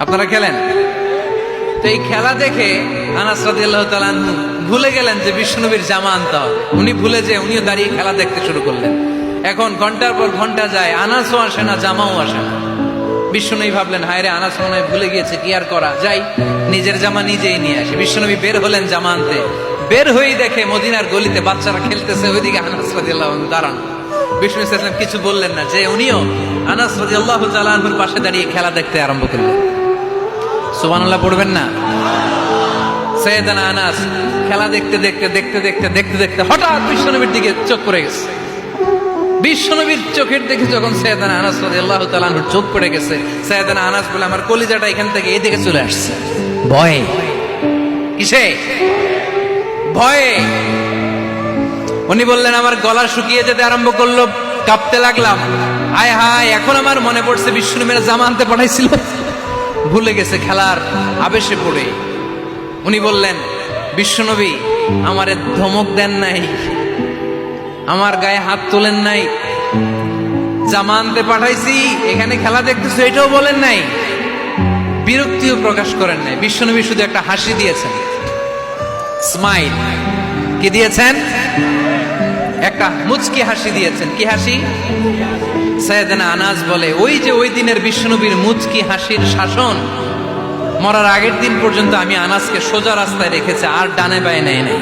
আপনারা খেলেন? তো এই খেলা দেখে আনাস রাদিয়াল্লাহু তাআলা আনহু ভুলে গেলেন যে বিশ্বনবীর জামা আনতে হবে। উনি ভুলে যে উনিও দাঁড়িয়ে খেলা দেখতে শুরু করলেন। এখন ঘন্টার পর ঘন্টা যায়, আনাসও আসে না, জামাও আসে না। বিশ্বনবী ভাবলেন, হায় রে, আনাস মনে হয় ভুলে গিয়েছে, কি আর করা, যাই নিজের জামা নিজেই নিয়ে আসে। বিশ্বনবী বের হলেন জামা আনতে। বের হয়েই দেখে মদিনার গলিতে বাচ্চারা খেলতেছে, ওইদিকে আনাস রাদিয়াল্লাহু আনহু দাঁড়ান। বিষ্ণু ইসলাম কিছু বললেন না, যে উনিও আনাস রাদিয়াল্লাহু তাআলা আনহুর পাশে দাঁড়িয়ে খেলা দেখতে আরম্ভ করলেন। সুবহানাল্লাহ পড়বেন না? সাইয়েদানা আনাস খেলা দেখতে দেখতে দেখতে দেখতে দেখতে দেখতে হঠাৎ বিশ্বনবীর দিকে চোখ পড়ে গেছে। বিশ্বনবীর চোখের দিকে যখন সাইয়েদানা আনাস রাদিয়াল্লাহু তাআলা আনহুর চোখ পড়ে গেছে, সাইয়েদানা আনাস বলে, আমার কলিজাটা এখান থেকে এদিকে চলে আসছে ভয়ে। কিসে? ভয়ে। উনি বললেন, আমার গলা শুকিয়ে যেতে আরম্ভ করলো, কাঁপতে লাগলাম। আয় হায়, এখন আমার মনে পড়ছে বিশ্বনবীর জামা আনতে পাঠাইছিল, ভুলে গেছে খেলার আবেশে পড়ে। উনি বললেন, বিশ্বনবী আমারে ধমক দেন নাই, আমার গায়ে হাত তোলেন নাই, জামা আনতে পাঠাইছি, এখানে খেলা দেখতেছো এটাও বলেন নাই, বিরক্তিও প্রকাশ করেন নাই। বিশ্বনবী শুধু একটা হাসি দিয়েছেন, স্মাইল। কি দিয়েছেন? একটা মুচকি হাসি দিয়েছেন। কি হাসি? সাইয়েদানা আনাস বলে, ওই যে ওই দিনের বিশ্বনবীর মুচকি হাসির শাসন মরার আগের দিন পর্যন্ত আমি আনাসকে সোজা রাস্তায় রেখেছি, আর ডানে বায়ে নেই নাই।